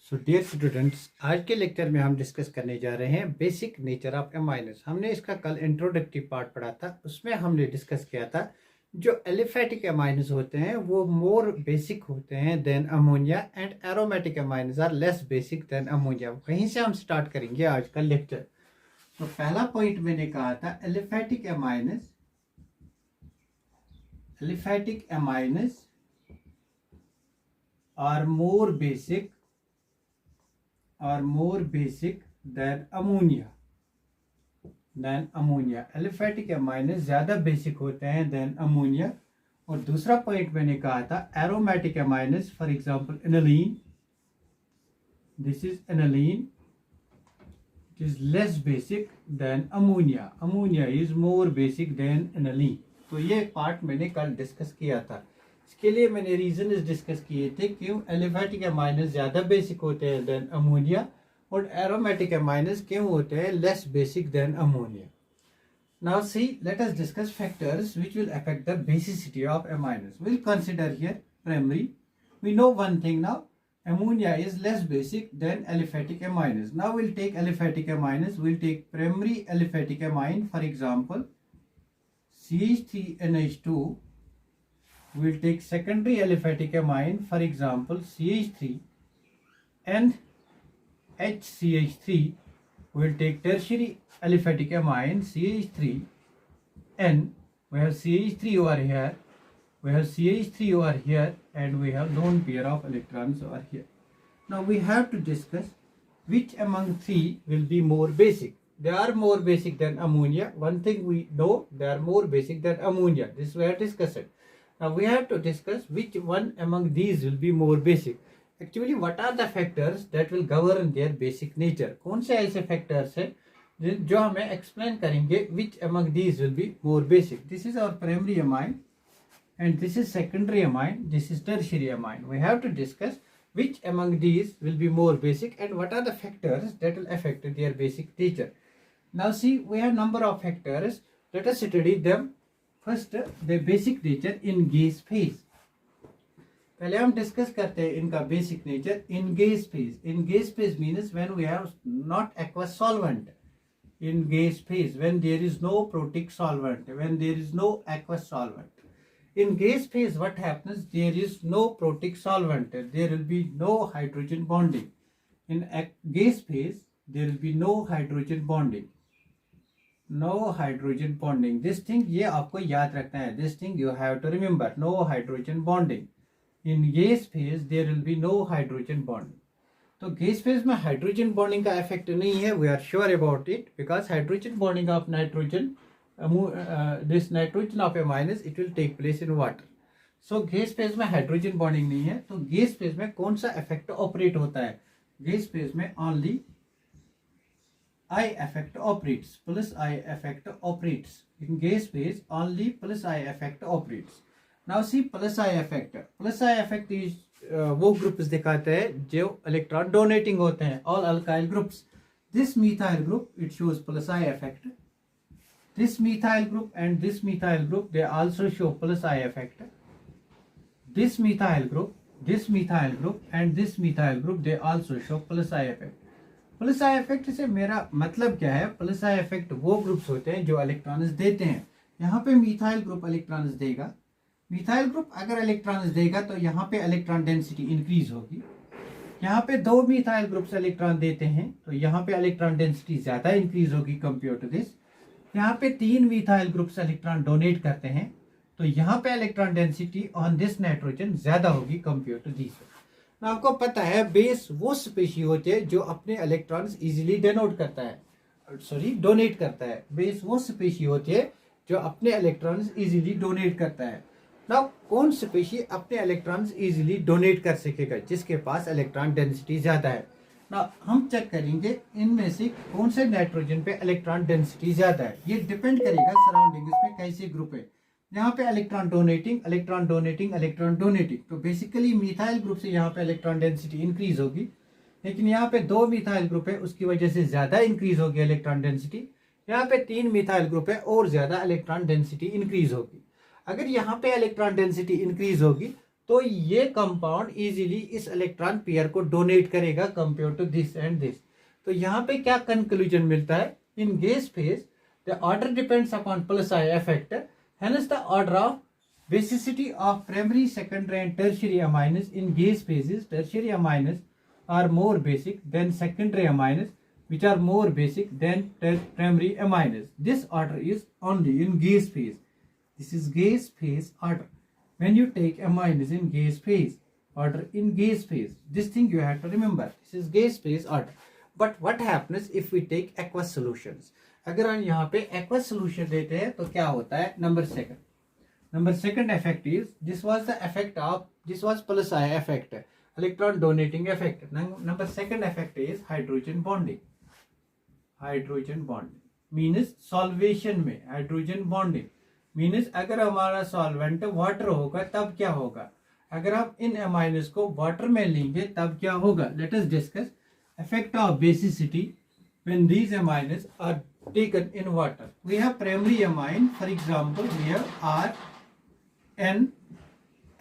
So dear students, आज के lecture में हम डिस्कस करने जा रहे हैं बेसिक नेचर ऑफ एमाइनस। हमने इसका कल इंट्रोडक्टिव पार्ट पढ़ा था, उसमें हमने डिस्कस किया था जो एलिफेटिक एमाइनस होते हैं वो मोर बेसिक होते हैं than ammonia and aromatic amines are less basic than ammonia. कहीं से हम स्टार्ट करेंगे आज का लेक्चर। तो पहला पॉइंट मैंने कहा था aliphatic amines are more basic than ammonia. Aliphatic amines ज्यादा बेसिक होते हैं देन अमोनिया। और दूसरा पॉइंट मैंने कहा था aromatic amines, for example aniline, this is aniline, it is less basic than ammonia. Ammonia is more basic than aniline. तो ये पार्ट मैंने कल डिस्कस किया था। इसके लिए मैंने रीजन डिस्कस किए थे क्यों एलिफेटिक एमाइनस ज्यादा बेसिक होते हैं देन अमोनिया और एरोमेटिक एमाइनस क्यों होते हैं less basic than ammonia. Now see, let us discuss factors which will affect the basicity of amines. Will consider here primary. We know one thing now, ammonia is less basic than aliphatic amines. Now we'll take aliphatic amines. We'll take primary aliphatic amine, for example CH3NH2. We'll take secondary aliphatic amine, for example CH3 and HCH3. We'll take tertiary aliphatic amine CH3 and we have CH3 over here, we have CH3 over here, and we have lone pair of electrons over here. Now we have to discuss which among three will be more basic. They are more basic than ammonia. One thing we know, they are more basic than ammonia. This we are discussing. Now we have to discuss which one among these will be more basic. Actually, what are the factors that will govern their basic nature? कौन से ऐसे factors हैं जो हमें explain करेंगे which among these will be more basic? This is our primary amine. And this is secondary amine, this is tertiary amine. We have to discuss which among these will be more basic and what are the factors that will affect their basic nature. Now see, we have number of factors. Let us study them. First, the basic nature in gas phase. पहले हम discuss करते हैं इनका basic nature in gas phase. In gas phase means when we have not aqueous solvent. In gas phase when there is no protic solvent, when there is no aqueous solvent. In gas phase, what happens? There is no protic solvent. There will be no hydrogen bonding. In gas phase, there will be no hydrogen bonding. No hydrogen bonding. This thing ये आपको याद रखना है. This thing you have to remember. No hydrogen bonding. In gas phase, there will be no hydrogen bonding. तो gas phase में hydrogen bonding का effect नहीं है. We are sure about it because hydrogen bonding of nitrogen, this nitrogen of amines, it will take place in water. So gas phase में hydrogen bonding नहीं है. तो gas phase में कौन सा इफेक्ट ऑपरेट होता है? गैस फेज में only I effect operates, plus I effect operates. In gas phase only plus I effect operates. Now see, plus I effect. Plus I effect is वो groups दिखाते हैं जो इलेक्ट्रॉन डोनेटिंग होते हैं, all alkyl groups. This methyl group, it shows plus I effect. This methyl group and this methyl group, they also show plus I effect. This methyl group and this methyl group, they also show plus I effect. plus I effect से मेरा मतलब क्या है? plus I effect वो groups होते हैं जो electrons देते हैं. यहाँ पे मिथाइल ग्रुप इलेक्ट्रॉन्स देगा. मिथाइल ग्रुप अगर इलेक्ट्रॉन्स देगा तो यहाँ पे इलेक्ट्रॉन डेंसिटी इंक्रीज होगी. यहाँ पे दो मिथाइल ग्रुप्स इलेक्ट्रॉन देते हैं तो यहाँ पे इलेक्ट्रॉन डेंसिटी ज्यादा इंक्रीज होगी कंपेयर टू दिस. यहाँ पे तीन मिथाइल ग्रुप्स इलेक्ट्रॉन डोनेट करते हैं तो यहाँ पे electron density on this nitrogen ज्यादा होगी कंपेयर टू दिस. आपको पता है बेस वो स्पीशी होती है जो अपने इलेक्ट्रॉन्स इजीली डोनेट करता है. बेस वो स्पीशी होती है जो अपने इलेक्ट्रॉन्स इजीली डोनेट करता है. ना कौन स्पीशी अपने इलेक्ट्रॉन्स इजीली डोनेट कर सकेगा? जिसके पास इलेक्ट्रॉन डेंसिटी ज्यादा है. ना हम चेक करेंगे इनमें से कौन से नाइट्रोजन पे इलेक्ट्रॉन डेंसिटी ज्यादा है. ये डिपेंड करेगा सराउंडिंग में कैसे ग्रुप है. यहाँ पे इलेक्ट्रॉन डोनेटिंग, तो बेसिकली मिथाइल ग्रुप से यहाँ पे इलेक्ट्रॉन डेंसिटी इंक्रीज होगी. लेकिन यहाँ पे दो मिथाइल ग्रुप है उसकी वजह से ज्यादा इंक्रीज होगी इलेक्ट्रॉन डेंसिटी. यहाँ पे तीन मिथाइल ग्रुप है और ज्यादा इलेक्ट्रॉन डेंसिटी इंक्रीज होगी. अगर यहाँ पे इलेक्ट्रॉन डेंसिटी इंक्रीज होगी तो ये कंपाउंड इजीली इस इलेक्ट्रॉन पेयर को डोनेट करेगा compare to this and this. तो यहाँ पे क्या कंक्लूजन मिलता है, in gas phase the order depends upon plus I effect, hence the order of basicity of primary, secondary and tertiary amines in gas phases. Tertiary amines are more basic than secondary amines, which are more basic than primary amines. This order is only in gas phase. This is gas phase order. When you take amines in gas phase, order in gas phase, this thing you have to remember. This is gas phase order. But what happens if we take aqueous solutions? अगर हम यहाँ पे aqueous solution देते हैं तो क्या होता है? Number second effect is, this was plus I effect, electron donating effect. Number second effect is hydrogen bonding. Hydrogen bonding means solvation में hydrogen bonding means अगर हमारा solvent water होगा तब क्या होगा, अगर आप इन amines को water में लेंगे तब क्या होगा. Let us discuss effect of basicity when these amines are taken in water. We have primary amine, for example we have R, N,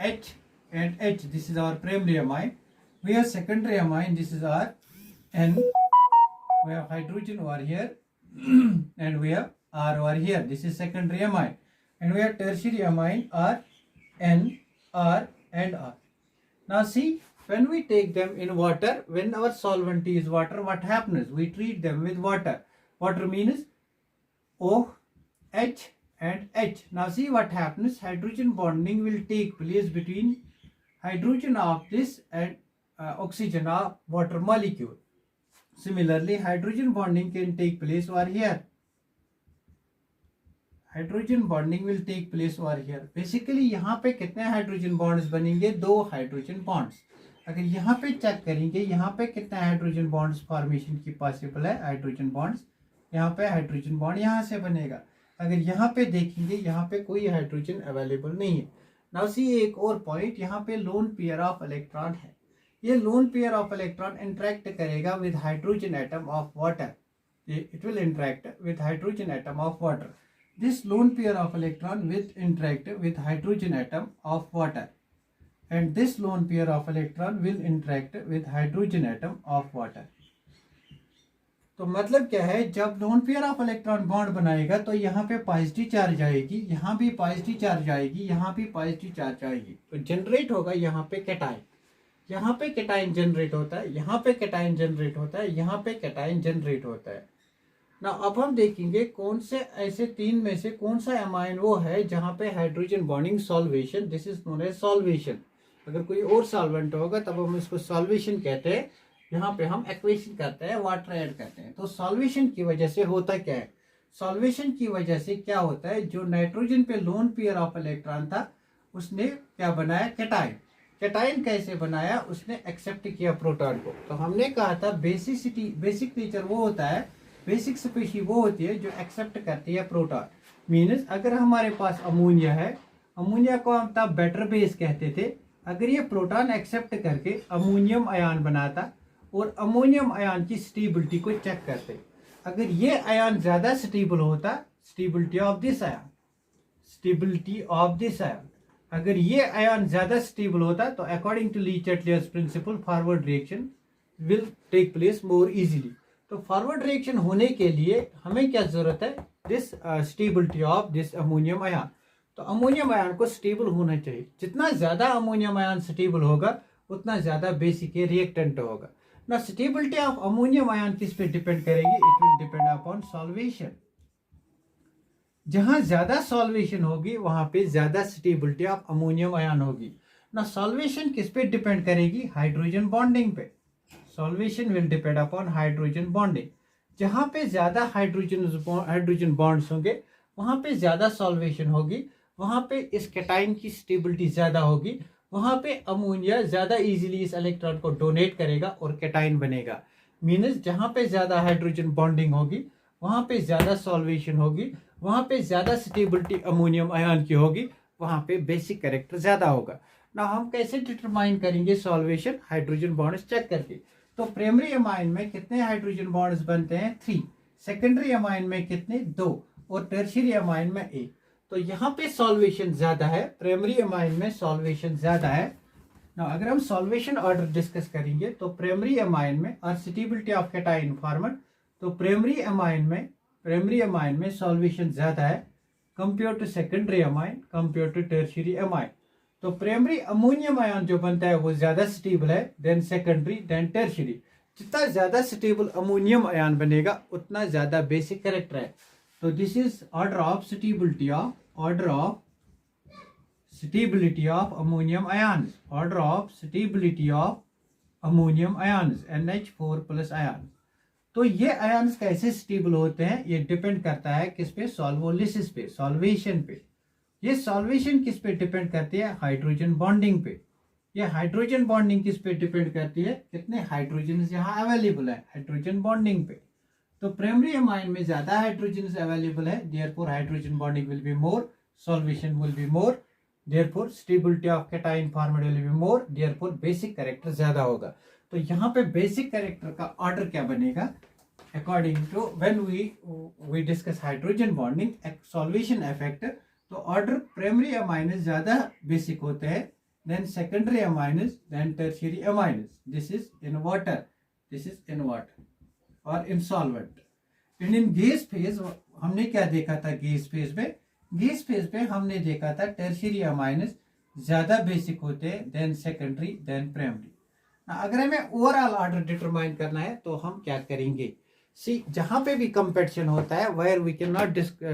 H and H. This is our primary amine. We have secondary amine. This is R, N. We have hydrogen over here and we have R over here. This is secondary amine. And we have tertiary amine R, N, R and R. Now see, when we take them in water, when our solvent is water, what happens? We treat them with water. Water means O, H and H. Now see what happens, hydrogen bonding will take place between hydrogen of this and oxygen of water molecule. Similarly, hydrogen bonding can take place over here. Hydrogen bonding will take place over here. Basically यहाँ पे कितने hydrogen bonds बनेंगे? 2 hydrogen bonds. अगर यहाँ पे check करेंगे यहाँ पे कितने hydrogen bonds formation की possible है, hydrogen bonds, यहाँ पे hydrogen bond यहाँ से बनेगा. अगर यहाँ पे देखेंगे यहाँ पे कोई हाइड्रोजन अवेलेबल नहीं है. नाउ सी एक और पॉइंट, यहाँ पे लोन पेयर ऑफ इलेक्ट्रॉन है. ये lone pair of electron interact करेगा with hydrogen atom of water. It will interact with hydrogen atom of water. This lone pair of electron will interact with hydrogen atom of water and this lone pair of electron will interact with hydrogen atom of water. तो मतलब क्या है, जब lone pair of electron bond बनाएगा तो यहाँ पे positive charge आएगी, यहाँ भी पॉजिटिव चार्ज आएगी, यहाँ भी पॉजिटिव चार्ज आएगी. तो जनरेट होगा यहाँ पे कैटाइन, यहाँ पे कैटाइन जनरेट होता है, यहाँ पे कैटाइन जनरेट होता है, यहाँ पे कैटाइन जनरेट होता है. ना अब हम देखेंगे कौन से ऐसे तीन में से कौन सा एमाइन वो है जहाँ पे hydrogen bonding solvation, this is known as solvation. अगर कोई और सॉल्वेंट होगा तब हम इसको सॉल्वेशन कहते हैं. यहाँ पे हम एक्वेशन करते हैं, वाटर ऐड करते हैं. तो सॉल्वेशन की वजह से होता क्या है, सॉल्वेशन की वजह से क्या होता है, जो नाइट्रोजन पे लोन पेयर ऑफ इलेक्ट्रॉन था उसने क्या बनाया, कैटाइन. कैटाइन कैसे बनाया, उसने एक्सेप्ट किया प्रोटॉन को. तो हमने कहा था बेसिसिटी, बेसिक नेचर वो होता है, बेसिक स्पीशी वो होती है जो एक्सेप्ट करती है प्रोटॉन. मीन्स अगर हमारे पास अमोनिया है, अमोनिया को हम तब बेटर बेस कहते थे. अगर ये प्रोटॉन एक्सेप्ट करके अमोनियम आयन बनाता और अमोनियम आयन की स्टेबिलिटी को चेक करते, अगर ये आयन ज्यादा स्टेबल होता, stability of this ion, stability of this ion, अगर ये आयन ज्यादा स्टेबल होता तो according to Le Chatelier's principle forward reaction will take place more easily. तो फॉरवर्ड रिएक्शन होने के लिए हमें क्या जरूरत है, this stability of this ammonium ion. तो अमोनियम आयन को स्टेबल होना चाहिए. जितना ज्यादा अमोनियम आयन स्टेबल होगा उतना ज्यादा बेसिक रिएक्टेंट होगा. ना स्टेबिलिटी ऑफ अमोनियम आयन किस पे डिपेंड करेगी, it will depend upon solvation. जहां ज्यादा सॉल्वेशन होगी वहां पे ज्यादा स्टेबिलिटी ऑफ अमोनियम आयन होगी. ना सॉल्वेशन किस पे डिपेंड करेगी, हाइड्रोजन बॉन्डिंग पे. Solvation will depend upon hydrogen bonding. जहां पे ज्यादा हाइड्रोजन बॉन्ड्स होंगे वहां पे ज्यादा सॉल्वेशन होगी, वहां पे इस कैटाइन की स्टेबिलिटी ज्यादा होगी, वहां पे अमोनिया ज्यादा इजीली इस इलेक्ट्रॉन को डोनेट करेगा और कैटाइन बनेगा. मीन्स जहां पे ज्यादा हाइड्रोजन बॉन्डिंग होगी वहां पे ज्यादा सॉल्वेशन होगी, वहां पे ज्यादा स्टेबिलिटी अमोनियम आयन की होगी, वहां पे बेसिक कैरेक्टर ज्यादा होगा. ना हम कैसे डिटरमाइन करेंगे सॉल्वेशन, हाइड्रोजन बॉन्ड्स चेक करके. तो प्राइमरी अमाइन में कितने हाइड्रोजन बॉन्ड्स बनते हैं, 3. सेकेंडरी अमाइन में कितने, 2. और टर्शियरी अमाइन में 1. तो यहाँ पे सॉल्वेशन ज्यादा है, प्राइमरी अमाइन में सॉल्वेशन ज्यादा है। ना अगर हम सॉल्वेशन ऑर्डर डिस्कस करेंगे तो प्राइमरी अमाइन में और स्टेबिलिटी ऑफ कैटायन फॉर्मेट, तो प्राइमरी अमाइन में सॉल्वेशन ज्यादा है compare to secondary amine, compare to tertiary amine. तो प्राइमरी अमोनियम आयन जो बनता है वो ज्यादा स्टेबल है देन सेकेंडरी देन टर्शियरी। जितना ज्यादा स्टेबल अमोनियम आयन बनेगा उतना ज्यादा बेसिक कैरेक्टर है। तो this is order of stability of ammonium ions, order of stability of ammonium ions NH4+ ion. तो ये आयन्स कैसे स्टेबल होते हैं ये डिपेंड करता है किस पे, सॉल्वोलिसिस पे, सॉल्वेशन पे। ये सॉल्वेशन किस पे डिपेंड करती है, हाइड्रोजन बॉन्डिंग पे। ये हाइड्रोजन बॉन्डिंग किस पे डिपेंड करती है, कितने हाइड्रोजन यहाँ अवेलेबल है, हाइड्रोजन बॉन्डिंग पे। तो प्राइमरी अमाइन में ज्यादा हाइड्रोजन अवेलेबल है, therefore hydrogen bonding will be more, solvation will be more, therefore stability of cation format will be more, therefore basic character ज्यादा होगा। तो यहाँ पे बेसिक कैरेक्टर का ऑर्डर क्या बनेगा, according to when we discuss hydrogen bonding solvation effect, तो order primary amines ज्यादा बेसिक होते हैं than secondary amines than tertiary amines. This is in water और in solvent. And in gas phase हमने क्या देखा था, गैस फेज पे हमने देखा था टर्शियरी अमाइनस ज्यादा बेसिक होते हैं देन सेकेंडरी देन प्राइमरी। अगर हमें ओवरऑल ऑर्डर डिटरमाइन करना है तो हम क्या करेंगे, सी जहां पे भी कंपेटिशन होता है where we can not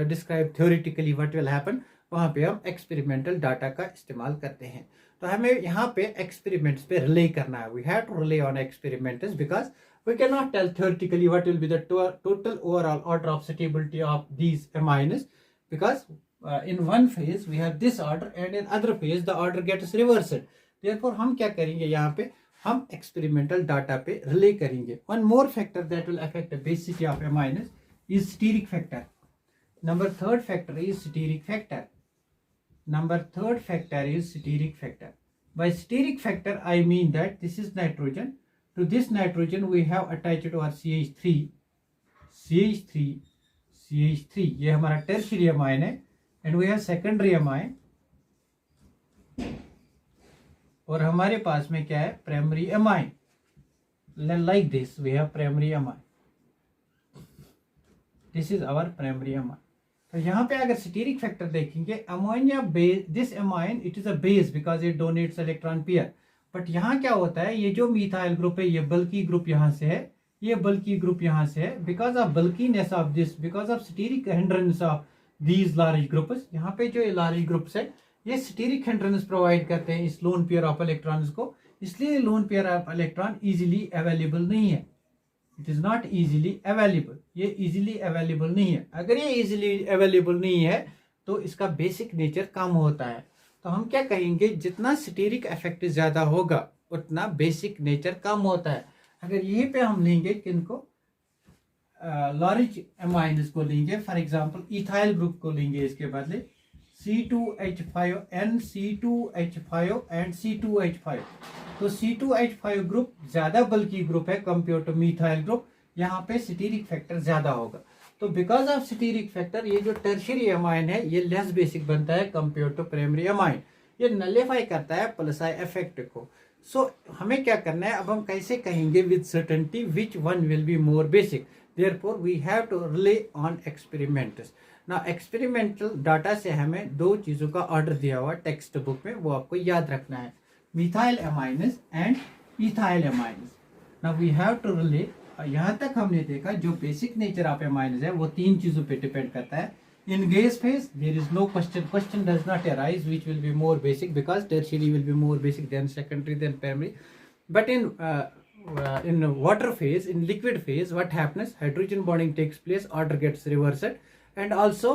describe theoretically what will happen, वहां पे हम एक्सपेरिमेंटल डाटा का इस्तेमाल करते हैं। तो हमें यहाँ पे एक्सपेरिमेंट्स पे रिले करना है, we have to rely on experiments because we cannot tell theoretically what will be the total overall order of stability of these amines, because in one phase we have this order and in other phase the order gets reversed. Therefore हम क्या करेंगे, यहाँ पे हम experimental data पे relay करेंगे। One more factor that will affect the basicity of amines is steric factor. Third factor is steric factor. By steric factor I mean that this is nitrogen. To this nitrogen we have attached our CH3 ये हमारा tertiary amine है, and we have secondary amine, और हमारे पास में क्या है, primary amine. Like this we have primary amine, this is our primary amine. तो यहाँ पे अगर स्टीरिक फैक्टर देखेंगे, ammonia base, this amine it is a base because it donates electron pair. But यहाँ क्या होता है, ये जो मिथाइल ग्रुप है ये बल्की ग्रुप यहाँ से है, ये बल्की ग्रुप यहाँ से है, because of bulkiness of this, because of steric hindrance of these large groups. यहाँ पे जो लार्ज ग्रुप्स है ये स्टीरिक हिंड्रेंस प्रोवाइड करते हैं इस लोन पेयर ऑफ इलेक्ट्रॉन्स को, इसलिए loan pair of electron easily available नहीं है, it is not easily available, ये इजीली अवेलेबल नहीं है। अगर ये इजीली अवेलेबल नहीं है तो इसका बेसिक नेचर कम होता है। तो हम क्या कहेंगे, जितना स्टीरिक इफेक्ट ज्यादा होगा उतना बेसिक नेचर कम होता है। अगर यहीं पे हम लेंगे किनको, लार्ज अमाइन्स को लेंगे, फॉर एग्जांपल इथाइल ग्रुप को लेंगे, इसके बदले C2H5 N, C2H5 and C2H5। तो C2H5 ग्रुप ज्यादा बल्की ग्रुप है कंपेयर टू मिथाइल ग्रुप, यहाँ पे स्टीरिक फैक्टर ज्यादा होगा। तो बिकॉज ऑफ स्टीरिक फैक्टर ये जो टर्शियरी अमाइन है ये लेस बेसिक बनता है कंपेयर टू प्राइमरी अमाइन, ये नलिफाई करता है प्लस आई इफेक्ट को। सो हमें क्या करना है, अब हम कैसे कहेंगे with certainty which one will be more basic, therefore we have to rely on experiments. ना एक्सपेरिमेंटल डाटा से हमें दो चीजों का ऑर्डर दिया हुआ टेक्स्ट बुक में, वो आपको याद रखना है, methyl amines and ethyl amines. ना वी हैव टू रिले, यहाँ तक हमने देखा जो बेसिक नेचर ऑफ अमाइन्स है वो तीन चीजों पे डिपेंड करता है। In gas phase there is no question does not arise which will be more basic, because tertiary will be more basic than secondary than primary. But in water phase, in liquid phase, what happens, hydrogen bonding takes place, order gets reversed, and also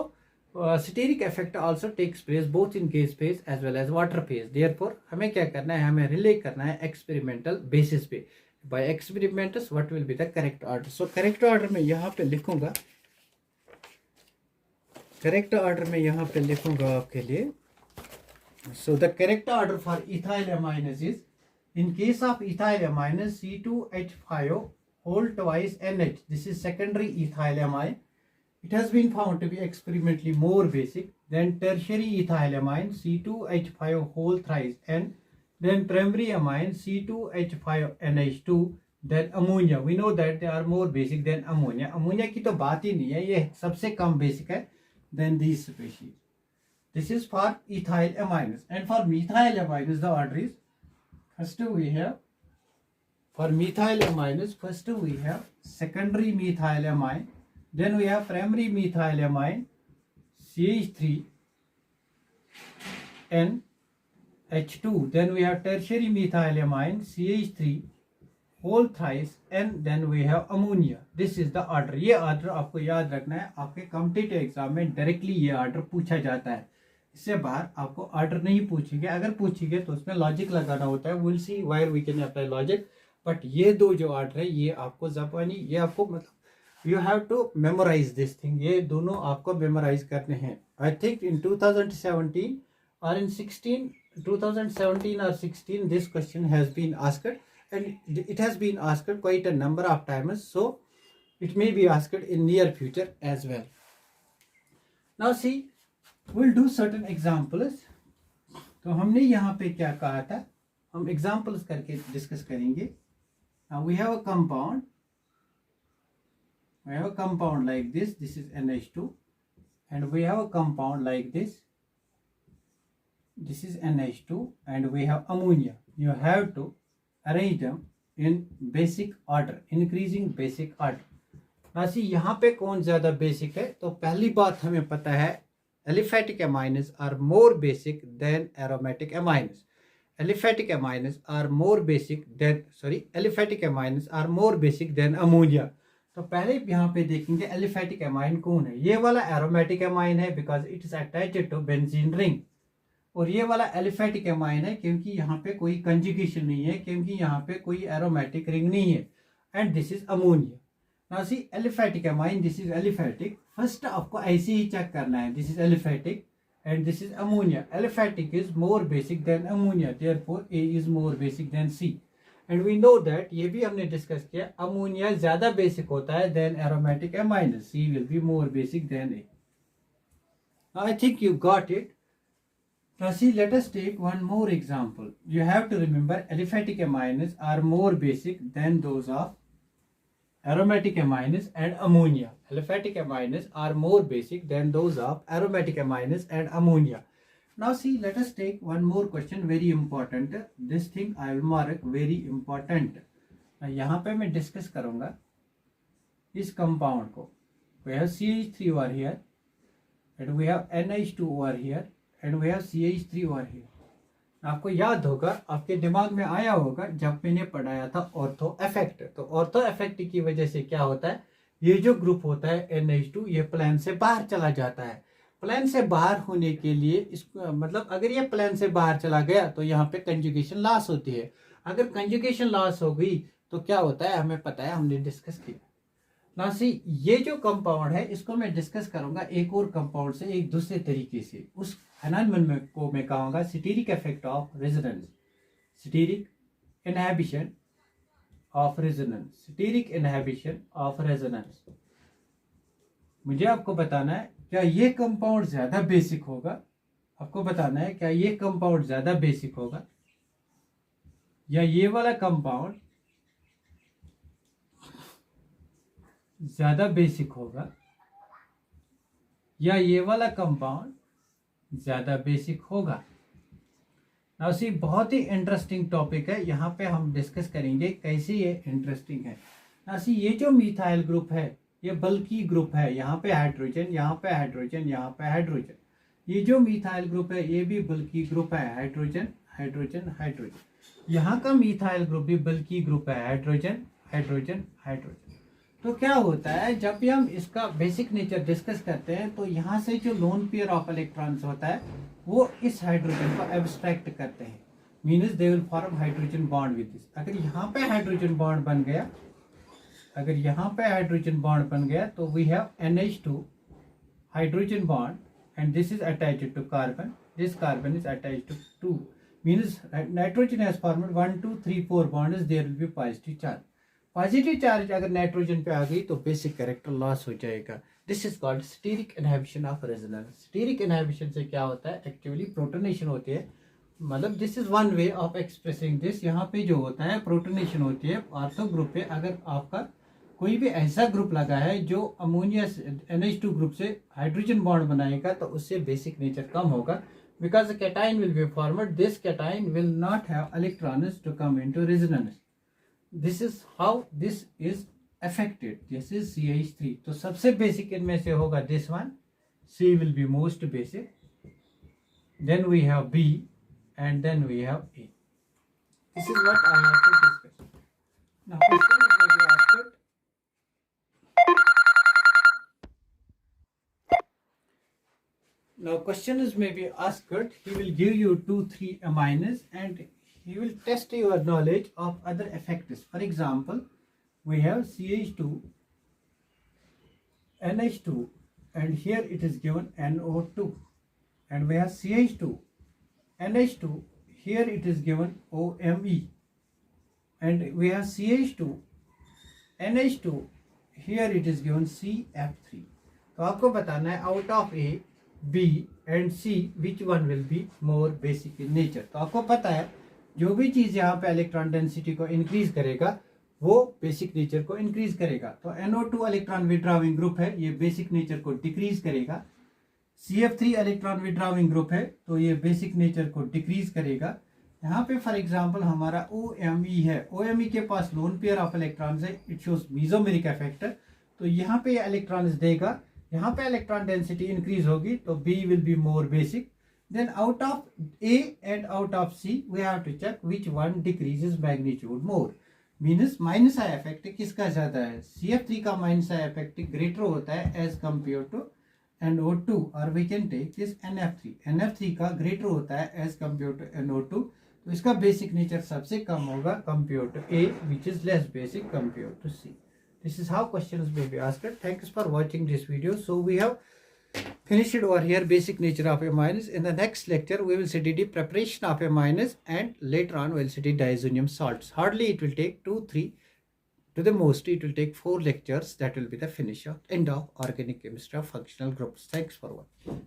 steric effect also takes place both in gas phase as well as water phase. Therefore हमें क्या करना है, हमें relay करना है experimental basis पे। by experiments what will be the correct order. So correct order में यहाँ पे लिखूंगा, correct order में यहाँ पे लिखूंगा आपके लिए. So the correct order for ethyl amines is, in case of ethyl amines, C2H5 whole twice NH, this is secondary ethyl amine. it has been found to be experimentally more basic than tertiary ethylamine C2H5 whole thrice and then primary amine C2H5NH2 then ammonia. We know that they are more basic than ammonia. Ammonia की तो बात ही नहीं है, ये सबसे कम basic है than these species. This is for ethylamines, and for methylamines the order is first we have for methylamines first we have secondary methylamine, then we have primary methylamine CH3 and H2, then we have tertiary methylamine CH3 whole thrice and then we have ammonia. This is the order. ये order आपको याद रखना है, आपके competitive exam में directly ये order पूछा जाता है, इससे बाहर आपको ऑर्डर नहीं पूछेंगे, अगर पूछेंगे तो उसमें लॉजिक लगाना होता है. Will see where we can apply logic, but ये दो जो ऑर्डर है ये आपको ज़बानी, ये आपको मतलब you have to memorize this thing, ये दोनों आपको मेमोराइज करने हैं. I think in 2017 or in 2017 or 16 this question has been asked, and it has been asked quite a number of times, so it may be asked in near future as well. Now see, we'll do certain examples. तो हमने यहाँ पे क्या कहा था, हम examples करके discuss करेंगे. Now we have a compound like this is NH2, and we have a compound like this is NH2, and we have ammonia. You have to arrange them in basic order, increasing basic order. Now see, यहाँ पे कौन ज़्यादा basic है, तो पहली बात हमें पता है aliphatic amines are more basic than aromatic amines. Aliphatic amines are more basic than ammonia. तो पहले यहाँ पे देखेंगे aliphatic amine कौन है. ये वाला aromatic amine है because it is attached to benzene ring, और ये वाला एलिफेटिक एमाइन है क्योंकि यहाँ पे कोई कंजुगेशन नहीं है, क्योंकि यहाँ पे कोई एरोमेटिक रिंग नहीं है. And this is ammonia. Now see, aliphatic amine, this is aliphatic. First आपको ऐसे ही चेक करना है, this is aliphatic and this is ammonia. Aliphatic is more basic than ammonia, therefore A is more basic than C. And we know that, ये भी हमने discuss किया, ammonia ज्यादा बेसिक होता है than aromatic amine. C will be more basic than A. I think you got it. Now see, let us take one more example. You have to remember aliphatic amines are more basic than those of aromatic amines and ammonia. Aliphatic amines are more basic than those of aromatic amines and ammonia. Now see, let us take one more question, very important. This thing I will mark very important. यहाँ पे मैं discuss करूँगा इस compound को. We have CH3 over here and we have NH2 over here and we have CH3 over here. आपको याद होगा, आपके दिमाग में आया होगा जब मैंने पढ़ाया था ऑर्थो इफेक्ट. तो ऑर्थो इफेक्ट की वजह से क्या होता है, ये जो ग्रुप होता है NH2 ये प्लेन से बाहर चला जाता है. प्लेन से बाहर होने के लिए इसको मतलब अगर ये प्लेन से बाहर चला गया तो यहाँ पे कंजुगेशन लॉस होती है. अगर कंजुगेशन लॉस हो गई तो क्या होता है हमें पता है, हमने डिस्कस किया. ना सी, ये जो कंपाउंड है इसको मैं डिस्कस करूंगा एक और कंपाउंड से एक दूसरे तरीके से. उस एनालिसिस को मैं कहूँगा steric effect of resonance, steric inhibition of resonance, steric inhibition of resonance. मुझे आपको बताना है क्या ये कंपाउंड ज्यादा बेसिक होगा, आपको बताना है क्या ये कंपाउंड ज्यादा बेसिक होगा या ये वाला कंपाउंड ज्यादा बेसिक होगा या ये वाला कंपाउंड ज्यादा बेसिक होगा. नाउ सी, बहुत ही इंटरेस्टिंग टॉपिक है, यहाँ पे हम डिस्कस करेंगे कैसे ये इंटरेस्टिंग है. नाउ सी, ये जो मिथाइल ग्रुप है ये बल्कि ग्रुप है, यहाँ पे हाइड्रोजन, यहाँ पे हाइड्रोजन, यहाँ पे हाइड्रोजन. ये जो मिथाइल ग्रुप है ये भी बल्कि ग्रुप है, हाइड्रोजन हाइड्रोजन हाइड्रोजन. यहाँ का मिथाइल ग्रुप भी बल्कि ग्रुप है, हाइड्रोजन हाइड्रोजन हाइड्रोजन. तो क्या होता है जब भी हम इसका बेसिक नेचर डिस्कस करते हैं तो यहाँ से जो लोन पेयर ऑफ इलेक्ट्रॉन्स होता है वो इस हाइड्रोजन को एब्स्ट्रैक्ट करते हैं, means they will form hydrogen bond with this. अगर यहाँ पे हाइड्रोजन बॉन्ड बन गया, अगर यहाँ पे हाइड्रोजन बॉन्ड बन गया तो we have NH2 hydrogen bond and this is attached to carbon, this carbon is attached to 2, means nitrogen has फॉर्med 1 2 3 4 bonds, there will be positive charge. Positive charge अगर नाइट्रोजन पे आ गई तो बेसिक कैरेक्टर लॉस हो जाएगा. This is called steric inhibition of resonance. Steric inhibition से क्या होता है, एक्टिवली प्रोटोनेशन होती है. मतलब this is one way of expressing this. यहाँ पे जो होता है प्रोटोनेशन होती है. ऑर्थो ग्रुप पे अगर आपका कोई भी ऐसा ग्रुप लगा है जो अमोनिया NH2 ग्रुप से हाइड्रोजन बॉन्ड बनाएगा तो उससे बेसिक नेचर कम होगा, because the cation will be formed. This cation will not have electrons to come into resonance. This is how this is affected. This is CH3. तो सबसे basic इनमें से होगा this one. C will be most basic, then we have B and then we have A. This is what I have to discuss. Now question is maybe asked. Now question is maybe asked. He will give you 2-3 amines and he will test your knowledge of other effects. For example, we have CH2, NH2, and here it is given NO2, and we have CH2, NH2, here it is given OMe, and we have CH2, NH2, here it is given CF3. तो आपको बताना है out of A, B and C which one will be more basic in nature. तो आपको पता है जो भी चीज़ यहाँ पे इलेक्ट्रॉन डेंसिटी को इंक्रीज करेगा वो बेसिक नेचर को इंक्रीज करेगा. तो NO2 इलेक्ट्रॉन विड्रॉविंग ग्रुप है, ये बेसिक नेचर को डिक्रीज करेगा. CF3 इलेक्ट्रॉन विड्रॉविंग ग्रुप है तो ये बेसिक नेचर को डिक्रीज करेगा. यहाँ पे फॉर एग्जांपल हमारा OMe है. OMe के पास लोन पेयर ऑफ इलेक्ट्रॉन्स है. It shows mesomeric effect. तो यहाँ पे इलेक्ट्रॉन्स देगा, यहाँ पे इलेक्ट्रॉन डेंसिटी इंक्रीज होगी तो B will be more basic. Then out of A and out of C we have to check which one decreases magnitude more. Minus minus I effect किसका ज्यादा है. CF3 का minus I effect greater होता है as compare to NO2, और we can take this NF3. NF3 का greater होता है एज कंपेयर टू NO2. तो इसका बेसिक नेचर सबसे कम होगा compare to A which is less basic compared to C. This is how questions may be asked. Thanks for watching this video. So we have finished over here basic nature of amines. In the next lecture we will study the preparation of amines, and later on we will study diazonium salts. Hardly it will take 2-3, to the most it will take 4 lectures. That will be the finish of end of organic chemistry of functional groups. Thanks for watching.